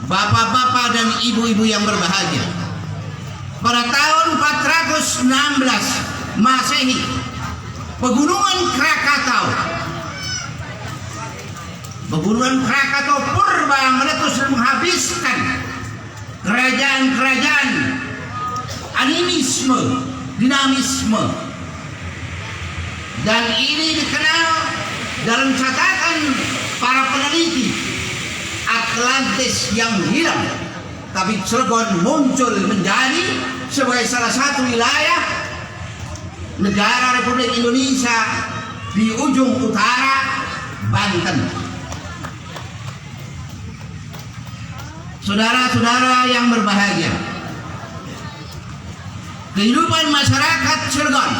bapak-bapak dan ibu-ibu yang berbahagia, pada tahun 416 Masehi, Pegunungan Krakatau purba meletus dan menghabiskan kerajaan-kerajaan animisme, dinamisme, dan ini dikenal dalam catatan para peneliti Atlantis yang hilang, tapi Cilegon muncul menjadi sebagai salah satu wilayah negara Republik Indonesia di ujung utara Banten. Saudara-saudara yang berbahagia, kehidupan masyarakat Cilegon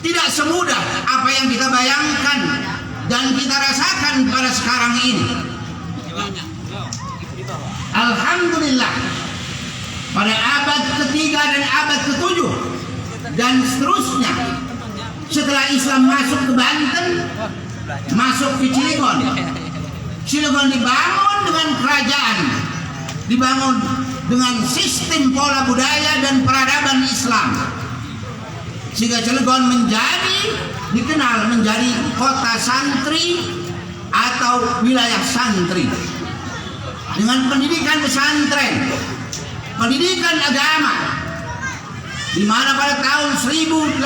tidak semudah apa yang kita bayangkan dan kita rasakan pada sekarang ini. Alhamdulillah, pada abad ketiga dan abad ketujuh dan seterusnya, setelah Islam masuk ke Banten, masuk ke Cilegon, Cilegon dibangun dengan kerajaan, dibangun dengan sistem pola budaya dan peradaban Islam, sehingga Cilegon dikenal menjadi kota santri atau wilayah santri, dengan pendidikan pesantren, pendidikan agama, di mana pada tahun 1880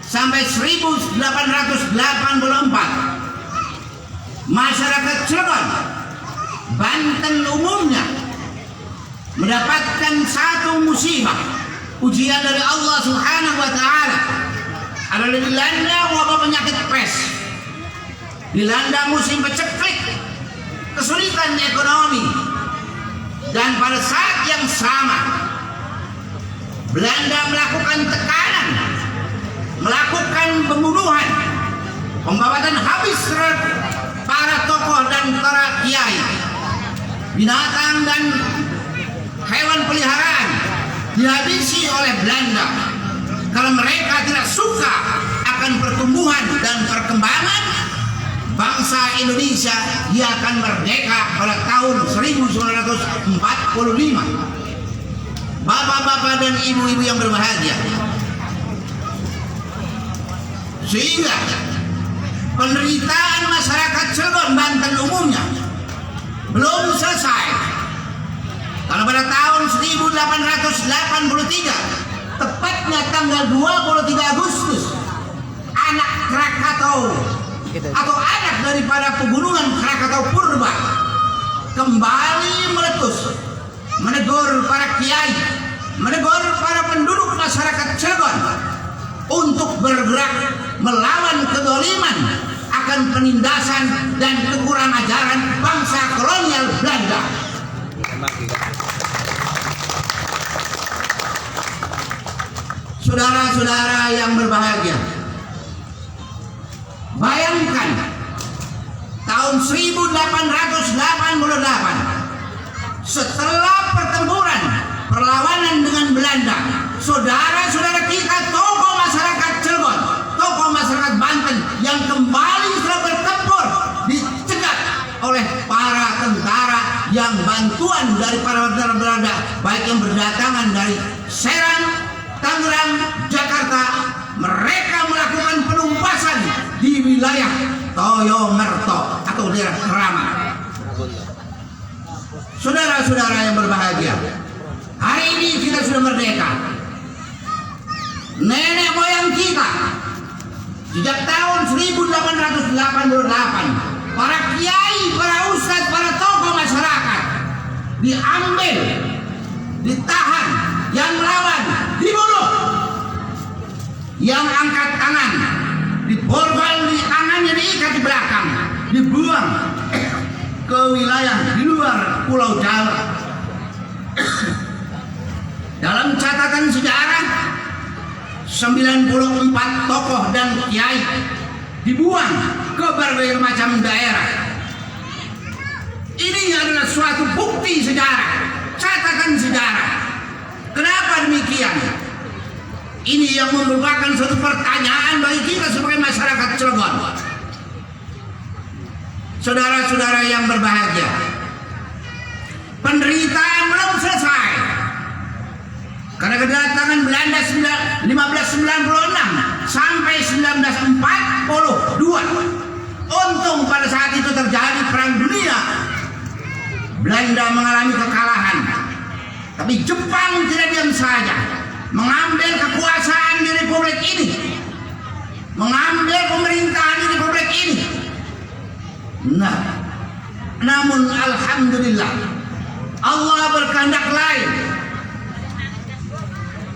sampai 1884 masyarakat Cilegon, Banten umumnya mendapatkan satu musibah, ujian dari Allah Subhanahu wa taala, adalah dilanda wabah penyakit pes, dilanda musim paceklik, kesulitan ekonomi, dan pada saat yang sama Belanda melakukan tekanan, melakukan pembunuhan, pembabatan habis terhadap para tokoh dan para kiai, binatang dan hewan peliharaan dihabisi oleh Belanda karena mereka tidak suka akan pertumbuhan dan perkembangan bangsa Indonesia. Dia akan merdeka pada tahun 1945. Bapak-bapak dan ibu-ibu yang berbahagia, sehingga penderitaan masyarakat Cilegon, Banten umumnya belum selesai, karena pada tahun 1883, tepatnya tanggal 23 Agustus, anak Krakatau atau anak daripada Pegunungan Krakatau purba kembali meletus, menegur para kiai, menegur para penduduk masyarakat Cilegon untuk bergerak melawan kedoliman akan penindasan dan kekurang ajaran bangsa kolonial Belanda. Saudara-saudara yang berbahagia, bayangkan tahun 1888, setelah pertempuran perlawanan dengan Belanda, saudara-saudara kita, tokoh masyarakat Cilegon, tokoh masyarakat Banten yang kembali setelah bertempur, dicegat oleh para tentara yang bantuan dari para tentara Belanda, baik yang berdatangan dari Serang, Tangerang, Jakarta. Mereka melakukan penumpasan di wilayah Toyomerto atau daerah Keramat. Saudara-saudara yang berbahagia, hari ini kita sudah merdeka. Nenek moyang kita sejak tahun 1888, para kiai, para ustadz, para tokoh masyarakat diambil, ditahan, yang melawan dibunuh, yang angkat tangan diborgol di tangannya, diikat di belakang, dibuang ke wilayah di luar Pulau Jawa. Dalam catatan sejarah, 94 tokoh dan kiai dibuang ke berbagai macam daerah. Ini adalah suatu bukti sejarah, catatan sejarah. Kenapa demikian? Ini yang merupakan suatu pertanyaan bagi kita sebagai masyarakat Cilegon. Saudara-saudara yang berbahagia, penderitaan belum selesai. Karena kedatangan Belanda 1596 sampai 1942. Untung pada saat itu terjadi perang dunia. Belanda mengalami kekalahan. Tapi Jepang tidak diam saja, mengambil kekuasaan di Republik ini, mengambil pemerintahan di Republik ini. Nah, namun alhamdulillah Allah berkehendak lain.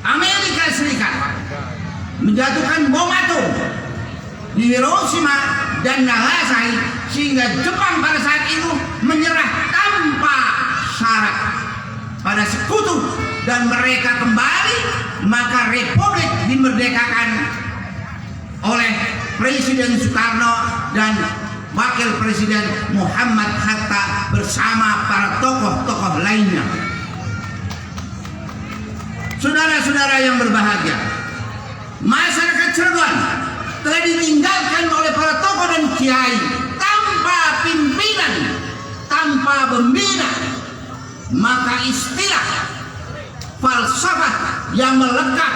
Amerika Serikat menjatuhkan bom atom di Hiroshima dan Nagasaki, sehingga Jepang pada saat itu menyerah tanpa syarat pada sekutu dan mereka kembali. Maka Republik dimerdekakan oleh Presiden Soekarno dan Wakil Presiden Muhammad Hatta bersama para tokoh-tokoh lainnya. Saudara-saudara yang berbahagia, masyarakat Cirebon telah ditinggalkan oleh para tokoh dan kiai tanpa pimpinan, tanpa pembina. Maka istilah falsafah yang melekat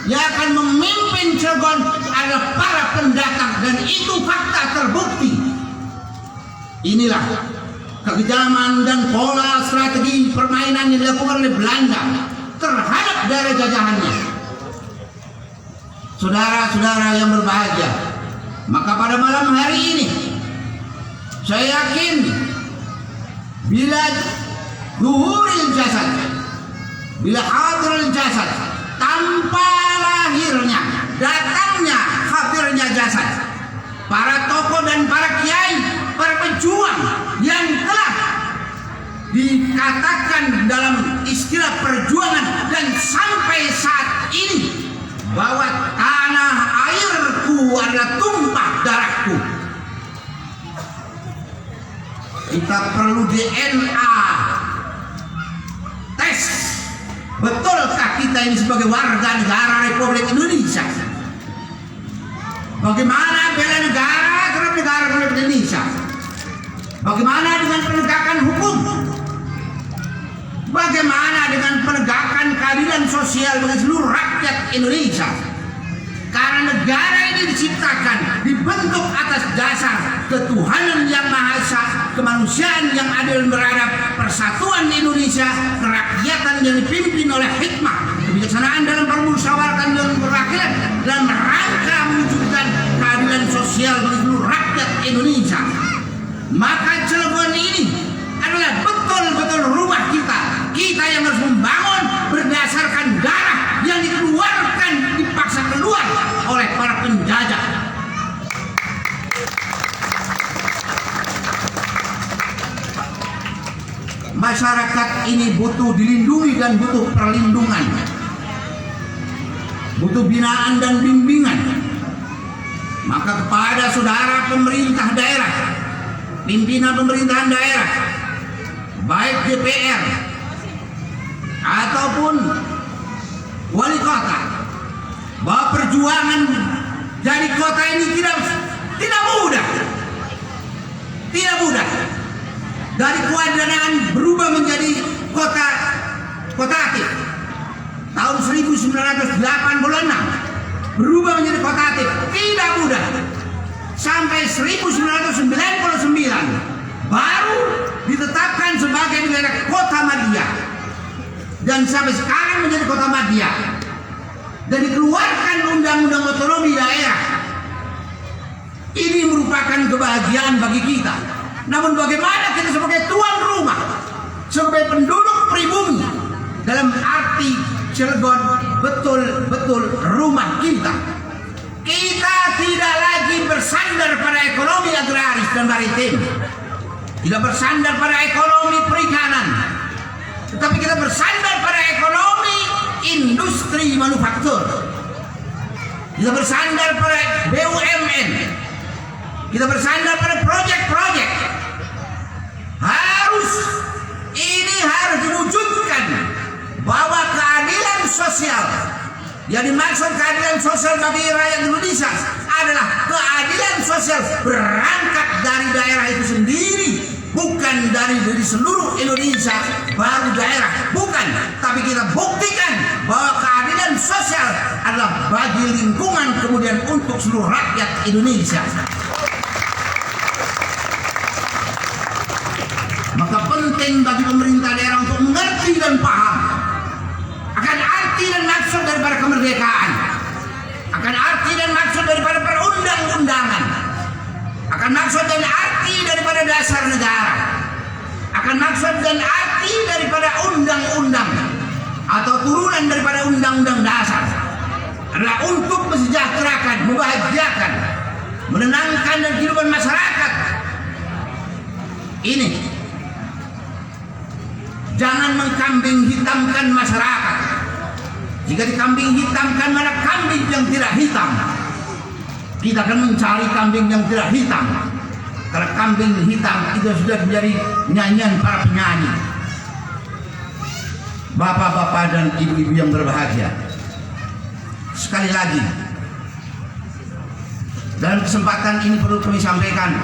yang akan memimpin Cirebon adalah para pendatang, dan itu fakta terbukti. Inilah kekejaman dan pola strategi permainan yang dilakukan oleh Belanda terhadap daerah jajahannya. Saudara-saudara yang berbahagia, maka pada malam hari ini saya yakin bila zuhuril jasad, bila hadiril jasad, tanpa lahirnya, datangnya, hadirnya jasad, para tokoh dan para kiai, para pejuang yang telah dikatakan dalam istilah perjuangan dan sampai saat ini bahwa tanah airku adalah tumpah darahku. Kita perlu DNA tes, betulkah kita ini sebagai warga negara Republik Indonesia? Bagaimana bela negara terhadap negara Republik Indonesia? Bagaimana dengan penegakan hukum? Bagaimana dengan penegakan keadilan sosial bagi seluruh rakyat Indonesia? Karena negara ini diciptakan, dibentuk atas dasar ketuhanan yang Maha Esa, kemanusiaan yang adil beradab, persatuan Indonesia, kerakyatan yang dipimpin oleh hikmah, kebijaksanaan dalam permusyawaratan dan perwakilan, dalam rangka mewujudkan keadilan sosial bagi seluruh rakyat Indonesia. Maka Cirebon ini adalah betul-betul rumah kita. Kita yang harus membangun berdasarkan darah yang dikeluarkan, dipaksa keluar oleh para penjajah. Masyarakat ini butuh dilindungi dan butuh perlindungan, butuh binaan dan bimbingan. Maka kepada saudara pemerintah daerah, pimpinan pemerintahan daerah, baik DPR ataupun wali kota, bahwa perjuangan dari kota ini tidak mudah. Tidak mudah. Dari kewadaraan berubah menjadi kota aktif tahun 1986, berubah menjadi kota aktif tidak mudah. Sampai 1999 baru ditetapkan sebagai negara kota madya, dan sampai sekarang menjadi kota madya, dan dikeluarkan undang-undang otonomi daerah. Ini merupakan kebahagiaan bagi kita. Namun bagaimana kita sebagai tuan rumah, sebagai penduduk pribumi, dalam arti Cirebon betul-betul rumah kita. Kita tidak lagi bersandar pada ekonomi agraris dan maritim, tidak bersandar pada ekonomi perikanan, tetapi kita bersandar pada ekonomi industri manufaktur. Kita bersandar pada BUMN. Kita bersandar pada proyek-proyek. Ini harus diwujudkan bahwa keadilan sosial yang dimaksud keadilan sosial bagi rakyat Indonesia adalah keadilan sosial berangkat dari daerah itu sendiri, bukan dari seluruh Indonesia baru daerah, bukan, tapi kita buktikan bahwa keadilan sosial adalah bagi lingkungan kemudian untuk seluruh rakyat Indonesia. Maka penting bagi pemerintah daerah untuk mengerti dan paham akan arti dan maksud daripada kemerdekaan, akan arti dan maksud daripada perundang-undangan, akan maksud dan arti daripada dasar negara, akan maksud dan arti daripada undang-undang atau turunan daripada undang-undang dasar adalah untuk mensejahterakan, membahagiakan, menenangkan dan kehidupan masyarakat. Ini jangan mengkambing hitamkan masyarakat. Jika dikambing hitamkan, mana kambing yang tidak hitam? Kita akan mencari kambing yang tidak hitam. Karena kambing hitam itu sudah menjadi nyanyian para penyanyi. Bapak-bapak dan ibu-ibu yang berbahagia, sekali lagi dalam kesempatan ini perlu kami sampaikan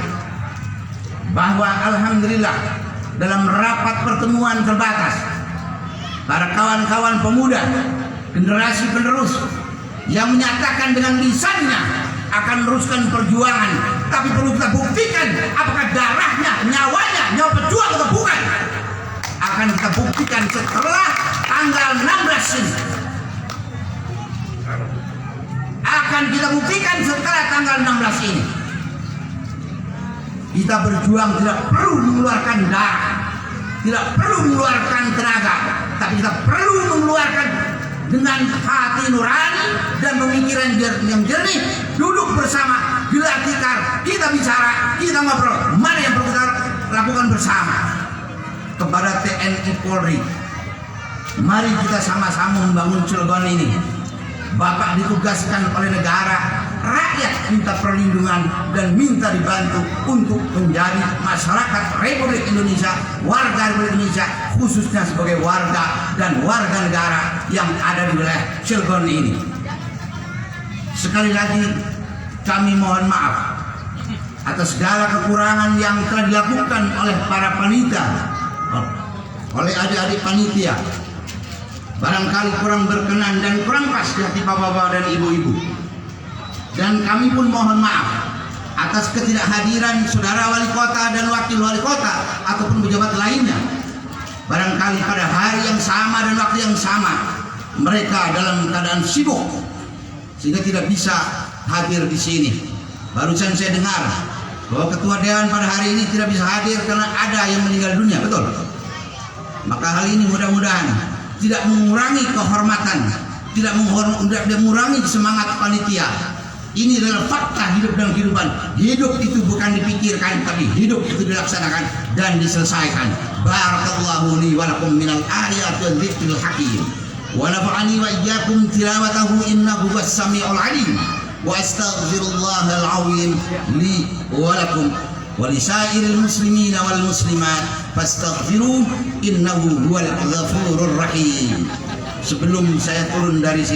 bahwa alhamdulillah dalam rapat pertemuan terbatas para kawan-kawan pemuda generasi penerus yang menyatakan dengan lisannya akan meneruskan perjuangan, tapi perlu kita buktikan apakah darahnya, nyawanya, nyawa pejuang atau bukan. Akan kita buktikan setelah tanggal 16 ini. Akan kita buktikan setelah tanggal 16 ini. Kita berjuang tidak perlu mengeluarkan darah, tidak perlu mengeluarkan tenaga, tapi kita perlu mengeluarkan dengan hati nurani dan pemikiran yang jernih, duduk bersama, gelar tikar, kita bicara, kita ngobrol, mana yang perlu kita lakukan bersama. Kepada TNI Polri, mari kita sama-sama membangun Cilegon ini. Bapak ditugaskan oleh negara, rakyat minta perlindungan dan minta dibantu untuk menjadi masyarakat Republik Indonesia, warga Republik Indonesia, khususnya sebagai warga dan warga negara yang ada di wilayah Cilegon ini. Sekali lagi kami mohon maaf atas segala kekurangan yang telah dilakukan oleh para panitia, oleh adik-adik panitia. Barangkali kurang berkenan dan kurang pas di hati bapak-bapak dan ibu-ibu. Dan kami pun mohon maaf atas ketidakhadiran saudara wali kota dan wakil wali kota ataupun pejabat lainnya. Barangkali pada hari yang sama dan waktu yang sama mereka dalam keadaan sibuk sehingga tidak bisa hadir di sini. Barusan saya dengar bahwa ketua dewan pada hari ini tidak bisa hadir karena ada yang meninggal dunia, betul? Maka hal ini mudah-mudahan tidak mengurangi kehormatan, tidak mengurangi semangat panitia. Ini adalah fakta hidup dan kehidupan. Hidup itu bukan dipikirkan, tapi hidup itu dilaksanakan dan diselesaikan. Barakallahu li wa lakum minal ayati wa dzikril hakim. Wa nafa'ani wa iyyakum tilawatahu innahu was-sami'ul 'alim. Wa astaghfirullahal 'azim li wa lakum wa lisairil muslimina wal muslimat fastaghfiruh innahu huwal ghafurur rahim. Sebelum saya turun dari sini